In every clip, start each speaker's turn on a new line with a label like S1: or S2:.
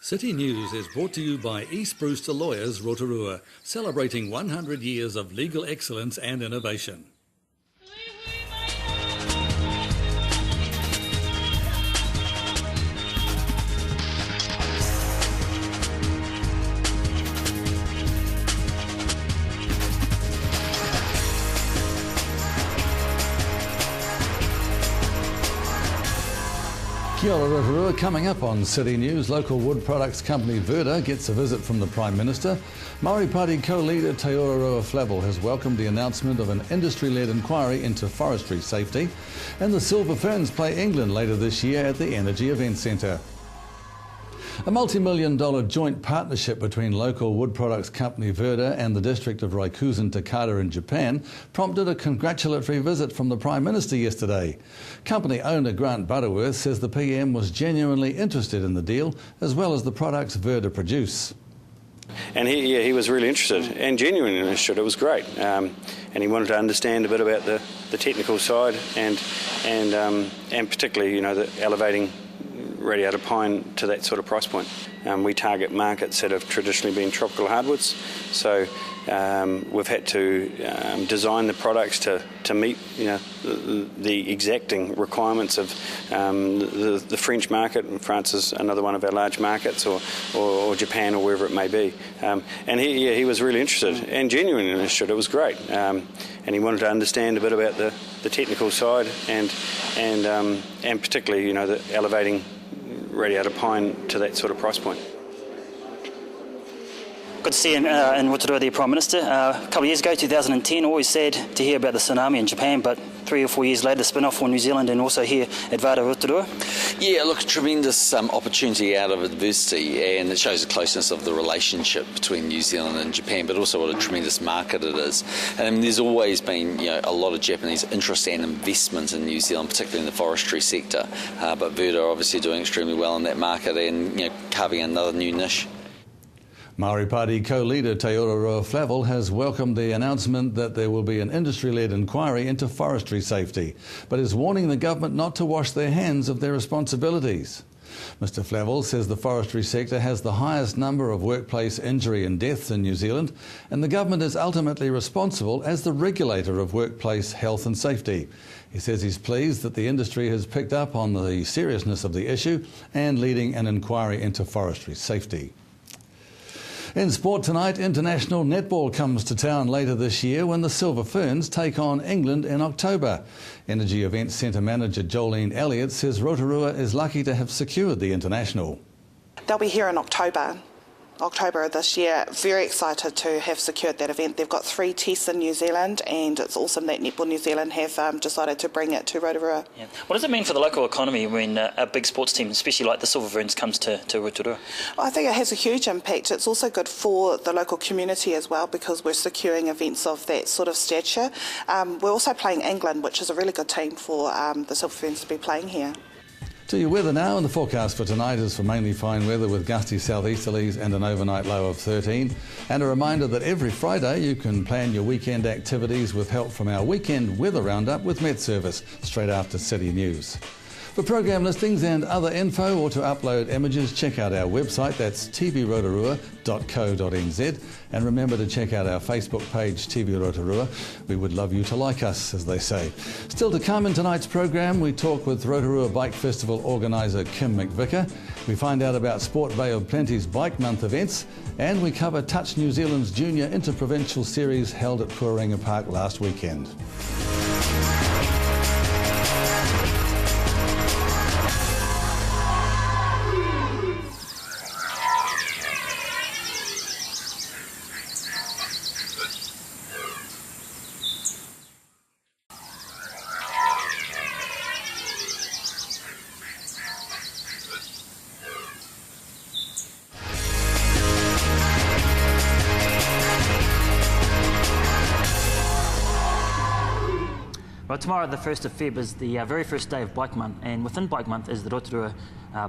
S1: City News is brought to you by East Brewster Lawyers Rotorua, celebrating 100 years of legal excellence and innovation. Kia ora Rotorua. Coming up on City News, local wood products company Verda gets a visit from the Prime Minister. Māori Party co-leader Te Rotorua Flavel has welcomed the announcement of an industry-led inquiry into forestry safety. And the Silver Ferns play England later this year at the Energy Event Centre. A multi-million-dollar joint partnership between local wood products company Verda and the district of Raikuzen Takata in Japan prompted a congratulatory visit from the Prime Minister yesterday. Company owner Grant Butterworth says the PM was genuinely interested in the deal, as well as the products Verda produce.
S2: And he was really interested and genuinely interested. It was great, and he wanted to understand a bit about the technical side and particularly, the elevating radiata pine to that sort of price point. We target markets that have traditionally been tropical hardwoods, so we've had to design the products to meet the exacting requirements of the French market, and France is another one of our large markets, or Japan, or wherever it may be. And he was really interested and genuinely interested. It was great, and he wanted to understand a bit about the technical side and particularly the elevating radiata pine to that sort of price point.
S3: Good to see you in Rotorua, the Prime Minister. A couple of years ago, 2010, always sad to hear about the tsunami in Japan, but 3 or 4 years later, the spin-off for New Zealand and also here at Vada Rotorua.
S4: Yeah, look, tremendous opportunity out of adversity, and it shows the closeness of the relationship between New Zealand and Japan, but also what a tremendous market it is. And there's always been a lot of Japanese interest and investment in New Zealand, particularly in the forestry sector. But Verda are obviously doing extremely well in that market and carving another new niche.
S1: Māori Party co-leader Te Rotorua Flavel has welcomed the announcement that there will be an industry-led inquiry into forestry safety, but is warning the government not to wash their hands of their responsibilities. Mr Flavel says the forestry sector has the highest number of workplace injury and deaths in New Zealand, and the government is ultimately responsible as the regulator of workplace health and safety. He says he's pleased that the industry has picked up on the seriousness of the issue and leading an inquiry into forestry safety. In sport tonight, international netball comes to town later this year when the Silver Ferns take on England in October. Energy Event Centre manager Jolene Elliott says Rotorua is lucky to have secured the international.
S5: They'll be here in October of this year. Very excited to have secured that event. They've got 3 tests in New Zealand, and it's awesome that Netball New Zealand have decided to bring it to Rotorua.
S3: Yeah. What does it mean for the local economy when a big sports team, especially like the Silver Ferns, comes to Rotorua?
S5: I think it has a huge impact. It's also good for the local community as well, because we're securing events of that sort of stature. We're also playing England, which is a really good team for the Silver Ferns to be playing here.
S1: To your weather now, and the forecast for tonight is for mainly fine weather with gusty southeasterlies and an overnight low of 13. And a reminder that every Friday you can plan your weekend activities with help from our weekend weather roundup with Met Service straight after City News. For program listings and other info or to upload images, check out our website, that's tvrotorua.co.nz. And remember to check out our Facebook page, TV Rotorua. We would love you to like us, as they say. Still to come in tonight's program, we talk with Rotorua Bike Festival organiser Kim McVicker. We find out about Sport Bay of Plenty's Bike Month events, and we cover Touch New Zealand's Junior Interprovincial Series held at Puarenga Park last weekend.
S3: Well, tomorrow, the 1st of Feb, is the very first day of Bike Month, and within Bike Month is the Rotorua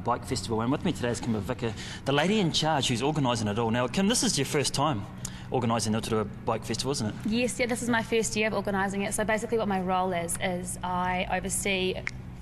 S3: Bike Festival. And with me today is Kim McVicker, the lady in charge who's organising it all. Now, Kim, this is your first time organising the Rotorua Bike Festival, isn't it?
S6: Yes, yeah, this is my first year of organising it. So basically what my role is I oversee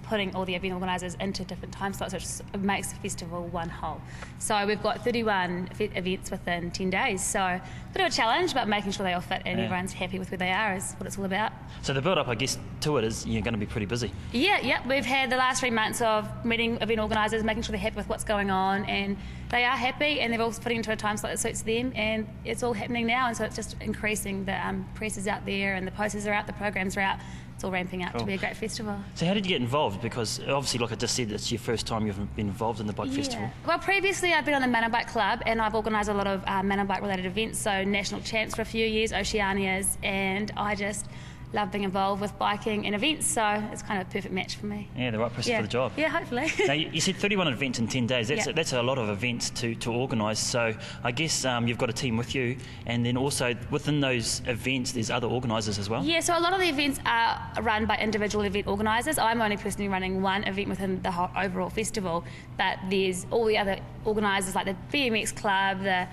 S6: putting all the event organisers into different time slots, which makes the festival one whole. So we've got 31 events within 10 days. So a bit of a challenge, but making sure they all fit and everyone's happy with where they are is what it's all about.
S3: So the build-up, I guess, to it is you're going to be pretty busy.
S6: Yeah. We've had the last 3 months of meeting event organisers, making sure they're happy with what's going on, and they are happy, and they're all fitting into a time slot that suits them, and it's all happening now, and so it's just increasing. The press is out there, and the posters are out, the programs are out. It's all ramping up to be a great festival.
S3: So how did you get involved? Because obviously, like I just said, it's your first time you've been involved in the bike festival.
S6: Well, previously I've been on the Mountain Bike Club, and I've organised a lot of mountain bike related events, so national champs for a few years, Oceanias, and I just love being involved with biking and events, so it's kind of a perfect match for me.
S3: Yeah, the right person for the job.
S6: Yeah, hopefully.
S3: Now, you said 31 events in 10 days. That's a lot of events to organise, so I guess you've got a team with you, and then also within those events there's other organisers as well?
S6: Yeah, so a lot of the events are run by individual event organisers. I'm only personally running one event within the whole overall festival, but there's all the other organisers like the BMX Club, the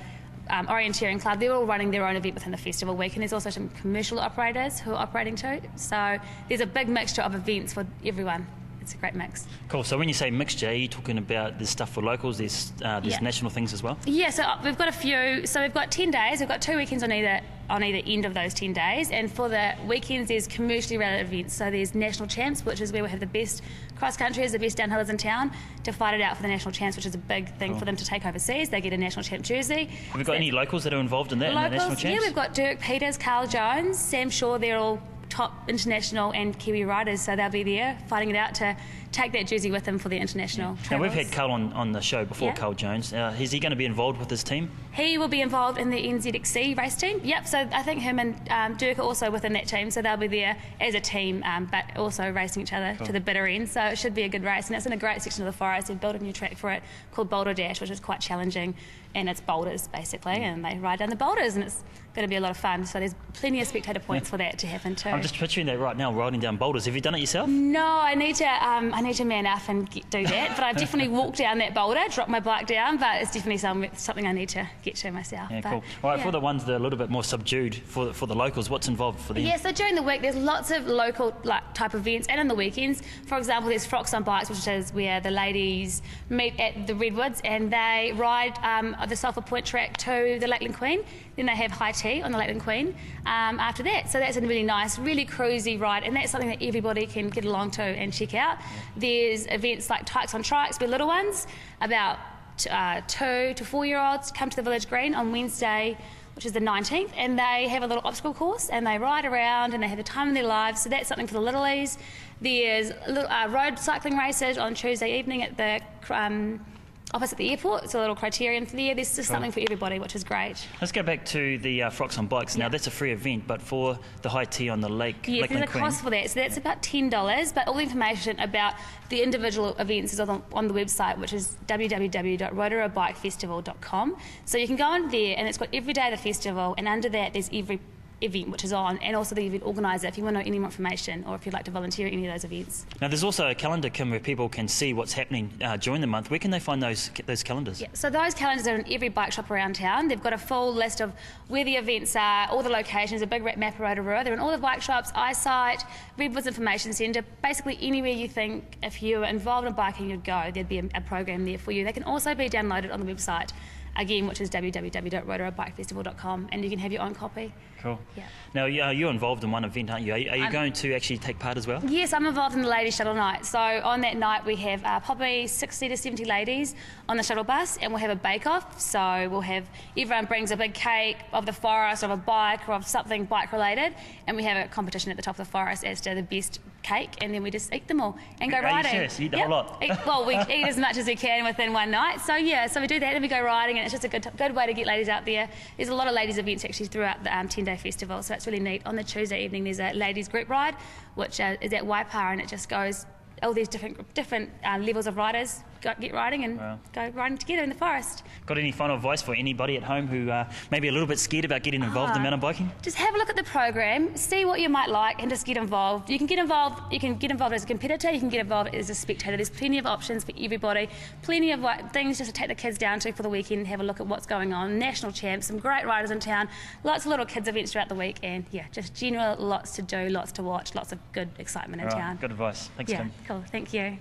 S6: Orienteering Club, they're all running their own event within the festival week, and there's also some commercial operators who are operating too. So there's a big mixture of events for everyone. It's a great mix.
S3: Cool. So when you say mixture, are you talking about there's stuff for locals, there's national things as well?
S6: Yeah, so we've got a few. So we've got 10 days. We've got 2 weekends on either end of those 10 days. And for the weekends, there's commercially related events. So there's national champs, which is where we have the best cross country, the best downhillers in town to fight it out for the national champs, which is a big thing for them to take overseas. They get a national champ jersey.
S3: Have we got any locals that are involved in that, in the national champs?
S6: Yeah, we've got Dirk Peters, Carl Jones, Sam Shaw. They're all top international and Kiwi riders, so they'll be there fighting it out to take that jersey with them for their international travels.
S3: Now, we've had Carl on the show before, Carl Jones. Is he going to be involved with his team?
S6: He will be involved in the NZXC race team. Yep, so I think him and Dirk are also within that team, so they'll be there as a team, but also racing each other to the bitter end. So it should be a good race, and it's in a great section of the forest. They've built a new track for it called Boulder Dash, which is quite challenging, and it's boulders basically, and they ride down the boulders, and it's going to be a lot of fun. So there's plenty of spectator points for that to happen too.
S3: I'm just picturing that right now, riding down boulders. Have you done it yourself?
S6: No, I need to man up and do that, but I've definitely walked down that boulder, dropped my bike down, but it's definitely something I need to get to myself.
S3: Yeah, cool. All right, for the ones that are a little bit more subdued, for the locals, what's involved for them?
S6: Yeah, so during the week there's lots of local type events, and on the weekends, for example, there's Frocks on Bikes, which is where the ladies meet at the Redwoods and they ride the Sulphur Point track to the Lakeland Queen. Then they have high tea on the Lakeland Queen after that. So that's a really nice, really cruisy ride, and that's something that everybody can get along to and check out. There's events like Tykes on Trikes with little ones, about 2 to 4 year olds come to the Village Green on Wednesday, which is the 19th, and they have a little obstacle course and they ride around and they have the time of their lives. So that's something for the littlies. There's road cycling races on Tuesday evening at the opposite the airport. It's a little criterion for there. There's just something for everybody, which is great.
S3: Let's go back to the Frocks on Bikes. Now, that's a free event, but for the high tea on the lake,
S6: yes,
S3: Lakeland
S6: there's a cost for that. So that's about $10, but all the information about the individual events is on the website, which is www.rotoruabikefestival.com. So you can go on there, and it's got every day of the festival, and under that there's every event which is on, and also the event organiser if you want to know any more information or if you'd like to volunteer at any of those events.
S3: Now there's also a calendar, Kim, where people can see what's happening during the month. Where can they find those calendars?
S6: Yeah, so those calendars are in every bike shop around town. They've got a full list of where the events are, all the locations, a big map of Rotorua. They're in all the bike shops, Eyesight, Redwoods Information Centre, basically anywhere you think if you were involved in biking you'd go, there'd be a program there for you. They can also be downloaded on the website, again, which is www.rotoruabikefestival.com, and you can have your own copy.
S3: Cool.
S6: Yeah.
S3: Now, you're involved in one event, aren't you? Are you going to actually take part as well?
S6: Yes, I'm involved in the Ladies Shuttle Night. So on that night we have probably 60 to 70 ladies on the shuttle bus, and we'll have a bake-off. So we'll have, everyone brings a big cake of the forest, of a bike, or of something bike-related, and we have a competition at the top of the forest as to the best cake, and then we just eat them all and go riding.
S3: Are you serious? You eat the whole lot?
S6: We eat as much as we can within one night. So yeah, so we do that, and then we go riding, and it's just a good way to get ladies out there. There's a lot of ladies events actually throughout the 10-day festival, so it's really neat. On the Tuesday evening there's a ladies group ride, which is at Waipara, and it just goes all these different levels of riders get riding and go riding together in the forest.
S3: Got any final advice for anybody at home who may be a little bit scared about getting involved in mountain biking?
S6: Just have a look at the program, see what you might like, and just get involved. You can get involved. You can get involved as a competitor. You can get involved as a spectator. There's plenty of options for everybody. Plenty of things just to take the kids down to for the weekend and have a look at what's going on. National champs, some great riders in town, lots of little kids events throughout the week, and just general lots to do, lots to watch, lots of good excitement in town.
S3: Good advice. Thanks, Kim.
S6: Cool. Thank you.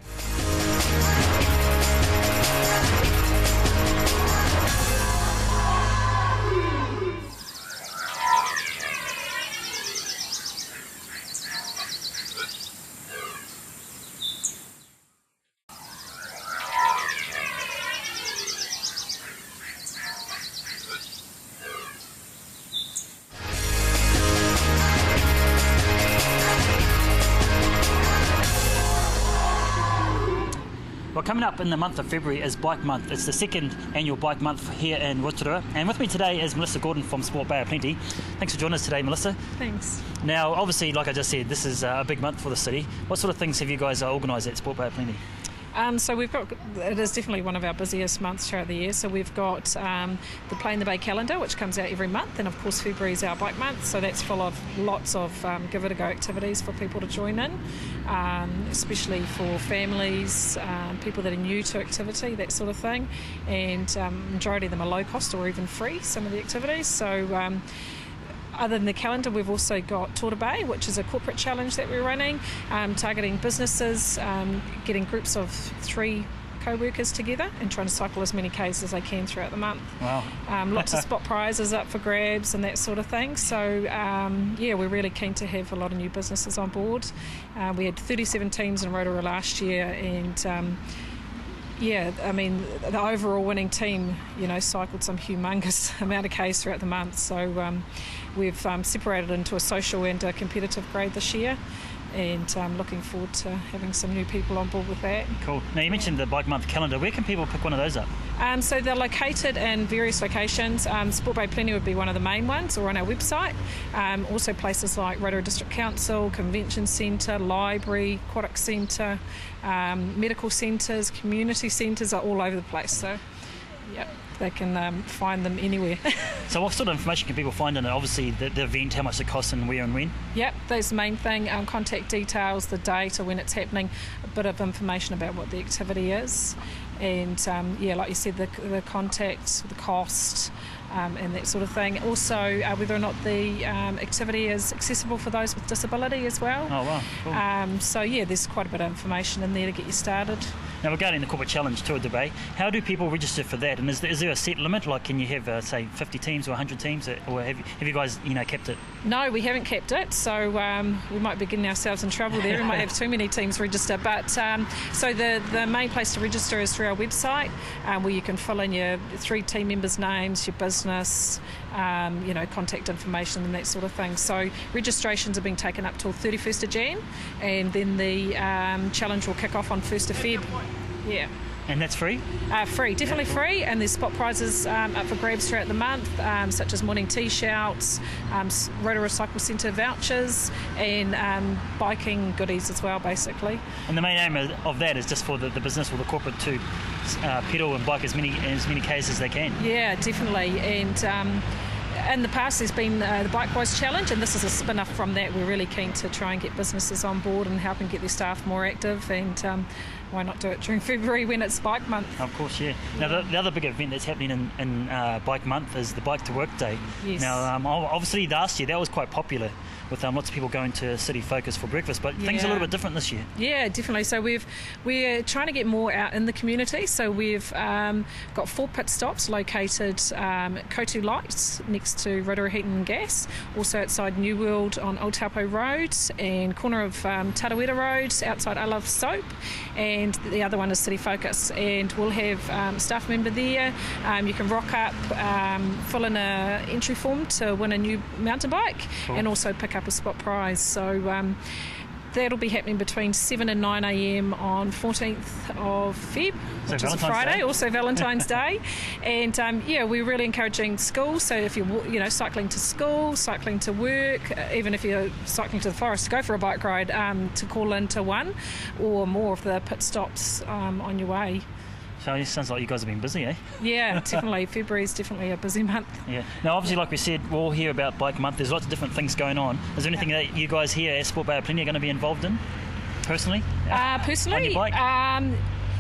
S3: Well, coming up in the month of February is Bike Month. It's the second annual Bike Month here in Rotorua. And with me today is Melissa Gordon from Sport Bay of Plenty. Thanks for joining us today, Melissa.
S7: Thanks.
S3: Now, obviously, like I just said, this is a big month for the city. What sort of things have you guys organised at Sport Bay of Plenty?
S7: So it is definitely one of our busiest months throughout the year. So we've got the Play in the Bay calendar, which comes out every month, and of course February is our bike month. So that's full of lots of give it a go activities for people to join in, especially for families, people that are new to activity, that sort of thing. And majority of them are low cost or even free, some of the activities. So other than the calendar, we've also got Tour de Bay, which is a corporate challenge that we're running, targeting businesses, getting groups of 3 co-workers together and trying to cycle as many Ks as they can throughout the month.
S3: Wow.
S7: Lots of spot prizes up for grabs and that sort of thing. So, we're really keen to have a lot of new businesses on board. We had 37 teams in Rotorua last year, and the overall winning team, cycled some humongous amount of Ks throughout the month. So we've separated into a social and a competitive grade this year, and looking forward to having some new people on board with that.
S3: Cool. Now, you mentioned the Bike Month calendar. Where can people pick one of those up?
S7: So they're located in various locations. Sport Bay Plenty would be one of the main ones, or on our website. Also places like Rotorua District Council, Convention Centre, Library, Aquatic Centre, medical centres, community centres are all over the place. So, they can find them anywhere.
S3: So what sort of information can people find in it? Obviously the event, how much it costs and where and when?
S7: Yep, that's the main thing. Contact details, the date or when it's happening, a bit of information about what the activity is. And like you said, the contact, the cost, and that sort of thing. Also, whether or not the activity is accessible for those with disability as well.
S3: Oh, wow. Cool.
S7: There's quite a bit of information in there to get you started.
S3: Now, regarding the Corporate Challenge Tour de Bay, how do people register for that? And is there a set limit? Like, can you have, say, 50 teams or 100 teams? Or have you guys, kept it?
S7: No, we haven't kept it. So we might be getting ourselves in trouble there. We might have too many teams register. But so the main place to register is through our website, where you can fill in your 3 team members' names, your business, contact information and that sort of thing. So registrations are being taken up till 31st of Jan, and then the challenge will kick off on 1st of Feb. Yeah.
S3: And that's free?
S7: Free, definitely free, and there's spot prizes up for grabs throughout the month, such as morning tea shouts, Rotorua Cycle Centre vouchers, and biking goodies as well, basically.
S3: And the main aim of that is just for the business or the corporate to pedal and bike as many Ks as they can.
S7: Yeah, definitely. And in the past there's been the Bike Boys Challenge, and this is a spin-off from that. We're really keen to try and get businesses on board and help them get their staff more active, and why not do it during February when it's Bike Month?
S3: Of course, yeah. Now, the other big event that's happening in Bike Month is the Bike to Work Day.
S7: Yes.
S3: Now, obviously last year that was quite popular, with lots of people going to City Focus for breakfast, but things are a little bit different this year. Yeah,
S7: definitely. So we're trying to get more out in the community. So we've got 4 pit stops located at Kotu Lights next to Rotorua Heating and Gas, also outside New World on Old Taupo Road, and corner of Tarawera Road outside I Love Soap, and the other one is City Focus. And we'll have a staff member there. You can rock up, fill in an entry form to win a new mountain bike, cool, and also pick up a spot prize. So that'll be happening between 7 and 9 a.m. on 14th of Feb, which is a Friday, also Valentine's Day. And we're really encouraging schools. So if you're cycling to school, cycling to work, even if you're cycling to the forest to go for a bike ride, to call in to one or more of the pit stops on your way.
S3: So it sounds like you guys have been busy, eh?
S7: Yeah, definitely. February is definitely a busy month.
S3: Yeah. Now, obviously, like we said, we'll all hear about Bike Month. There's lots of different things going on. Is there anything that you guys here at Sport Bay of Plenty are going to be involved in, personally?
S7: Personally,
S3: on your bike?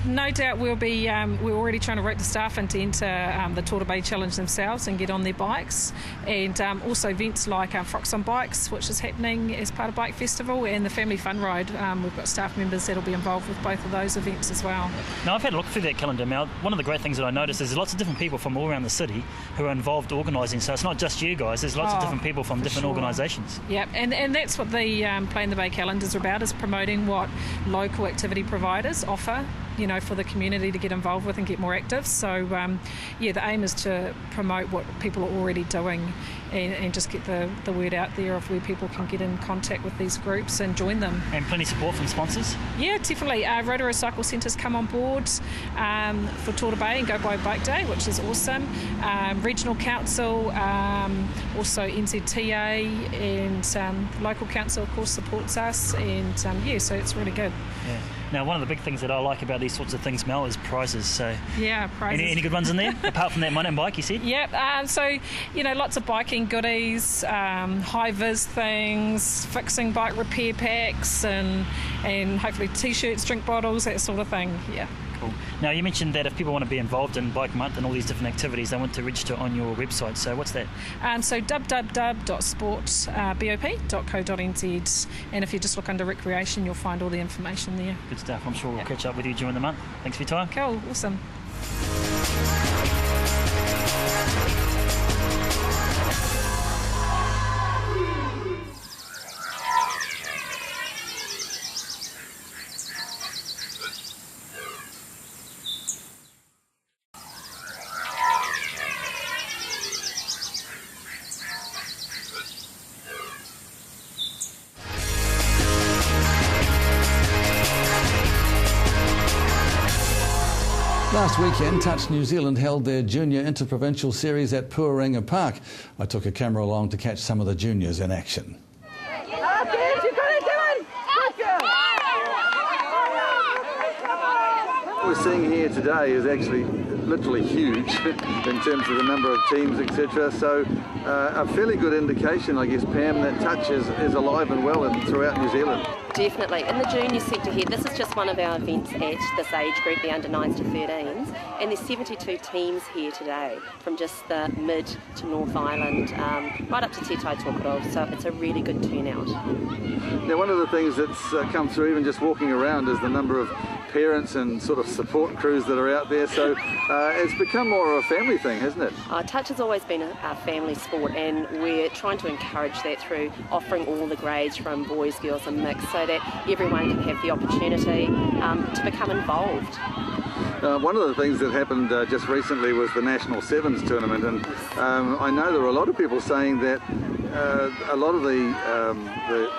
S7: No doubt we'll be. We're already trying to rope the staff in to enter the Tour de Bay Challenge themselves and get on their bikes, and also events like Frocks on Bikes, which is happening as part of Bike Festival, and the Family Fun Ride. We've got staff members that'll be involved with both of those events as well.
S3: Now, I've had a look through that calendar, Mel. One of the great things that I noticed is there's lots of different people from all around the city who are involved organising. So it's not just you guys. There's lots of different people from different organisations.
S7: Yeah, and that's what the Play in the Bay calendar is about, is promoting what local activity providers offer, you know, for the community to get involved with and get more active. So, the aim is to promote what people are already doing and just get the word out there of where people can get in contact with these groups and join them.
S3: And plenty of support from sponsors?
S7: Yeah, definitely. Rotorua Cycle Centre's come on board for Tour de Bay and Go By Bike Day, which is awesome. Regional Council, also NZTA, and local council, of course, supports us. And, so it's really good.
S3: Yeah. Now, one of the big things that I like about these sorts of things, Mel, is prizes. So,
S7: yeah, prizes.
S3: Any good ones in there, apart from that mountain bike, you said?
S7: Yep. Lots of biking goodies, high-vis things, fixing bike repair packs, and hopefully T-shirts, drink bottles, that sort of thing. Yeah.
S3: Cool. Now, you mentioned that if people want to be involved in Bike Month and all these different activities, they want to register on your website. So what's that?
S7: So www.sportbop.co.nz, and if you just look under recreation, you'll find all the information there.
S3: Good stuff. I'm sure we'll catch up with you during the month. Thanks for your time.
S7: Cool. Awesome.
S1: Last weekend, Touch New Zealand held their junior interprovincial series at Puarenga Park. I took a camera along to catch some of the juniors in action. What we're seeing here today is actually literally huge in terms of the number of teams, etc. So a fairly good indication, I guess, Pam, that Touch is alive and well throughout New Zealand.
S8: Definitely. In the junior sector here, this is just one of our events at this age group, the under 9s to 13s, and there's 72 teams here today from just the mid to North Island, right up to Te Tai Tokerau, so it's a really good turnout.
S1: Now, one of the things that's come through even just walking around is the number of parents and sort of support crews that are out there, so it's become more of a family thing, hasn't it?
S8: Touch has always been a family sport, and we're trying to encourage that through offering all the grades from boys, girls and mixed, so that everyone can have the opportunity to become involved.
S1: One of the things that happened just recently was the National Sevens tournament, and I know there were a lot of people saying that a lot of the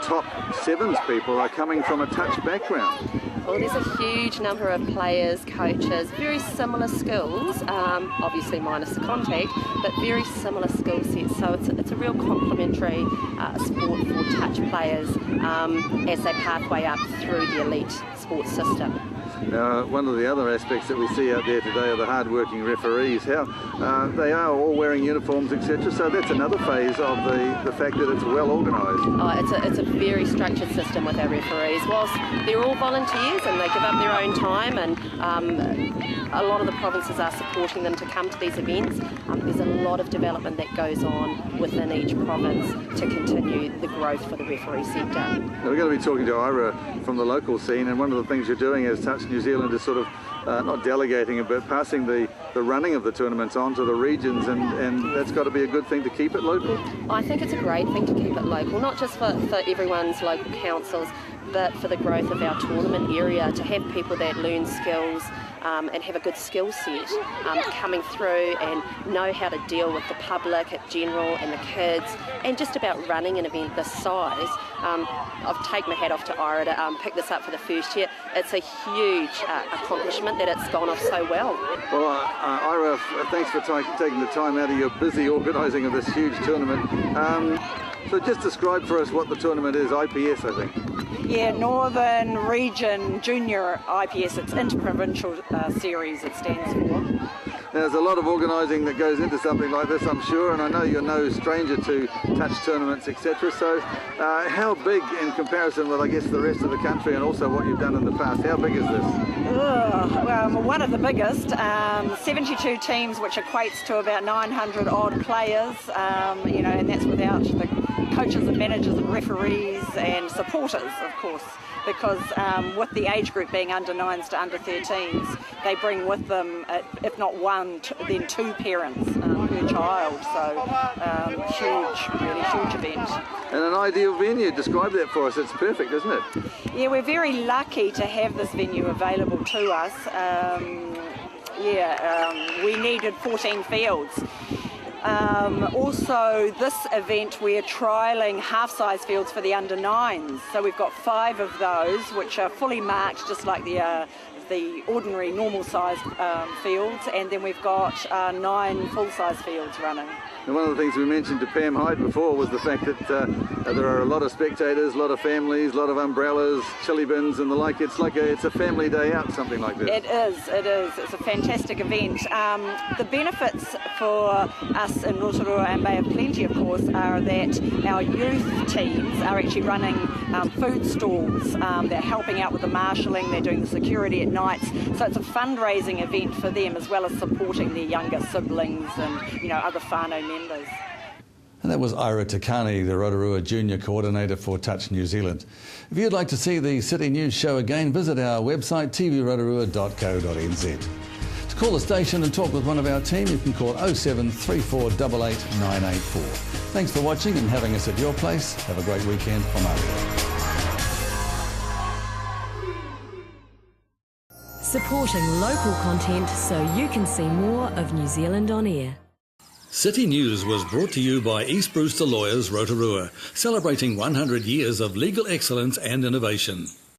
S1: top sevens people are coming from a touch background.
S8: Well, there's a huge number of players, coaches, very similar skills, obviously minus the contact, but very similar skill sets. So it's a real complementary sport for touch players as they pathway up through the elite sports system.
S1: Now, one of the other aspects that we see out there today are the hard-working referees. How they are all wearing uniforms, etc. So that's another phase of the fact that it's well organised.
S8: Oh, it's a very structured system with our referees. Whilst they're all volunteers and they give up their own time, and a lot of the provinces are supporting them to come to these events, there's a lot of development that goes on within each province to continue the growth for the referee sector.
S1: Now, we're going to be talking to Ira from the local scene, and one of the things you're doing as Touch New Zealand is sort of not delegating it, but passing the running of the tournaments on to the regions, and that's got to be a good thing to keep it local?
S8: I think it's a great thing to keep it local, not just for everyone's local councils, but for the growth of our tournament area, to have people that learn skills and have a good skill set coming through and know how to deal with the public at general and the kids, and just about running an event this size. I've taken my hat off to Ira to pick this up for the first year. It's a huge accomplishment that it's gone off so well.
S1: Well, Ira, thanks for taking the time out of your busy organising of this huge tournament. So just describe for us what the tournament is, IPS I think.
S9: Yeah, Northern Region Junior IPS, it's Interprovincial Series it stands for.
S1: There's a lot of organising that goes into something like this, I'm sure, and I know you're no stranger to touch tournaments, etc. So how big in comparison with, I guess, the rest of the country and also what you've done in the past, how big is this?
S9: One of the biggest, 72 teams, which equates to about 900 odd players, and that's without the coaches and managers and referees and supporters, of course, because with the age group being under 9s to under 13s, they bring with them, if not one, then two parents per child. So really huge event.
S1: And an ideal venue, describe that for us. It's perfect, isn't it?
S9: Yeah, we're very lucky to have this venue available to us. We needed 14 fields. Also, this event we're trialling half-size fields for the under 9s. So we've got 5 of those, which are fully marked, just like the ordinary normal-sized fields, and then we've got 9 full-size fields running.
S1: And one of the things we mentioned to Pam Hyde before was the fact that there are a lot of spectators, a lot of families, a lot of umbrellas, chili bins and the like. It's a family day out, something like this.
S9: It is. It's a fantastic event. The benefits for us in Rotorua and Bay of Plenty, of course, are that our youth teams are actually running food stalls. They're helping out with the marshalling, they're doing the security at nights. So it's a fundraising event for them, as well as supporting their younger siblings and other whānau members.
S1: And that was Ira Takani, the Rotorua Junior Coordinator for Touch New Zealand. If you'd like to see the City News show again, visit our website tvrotorua.co.nz. To call the station and talk with one of our team, you can call 0734 88 984. Thanks for watching and having us at your place. Have a great weekend from Aria.
S10: Supporting local content so you can see more of New Zealand on air.
S1: City News was brought to you by East Brewster Lawyers Rotorua, celebrating 100 years of legal excellence and innovation.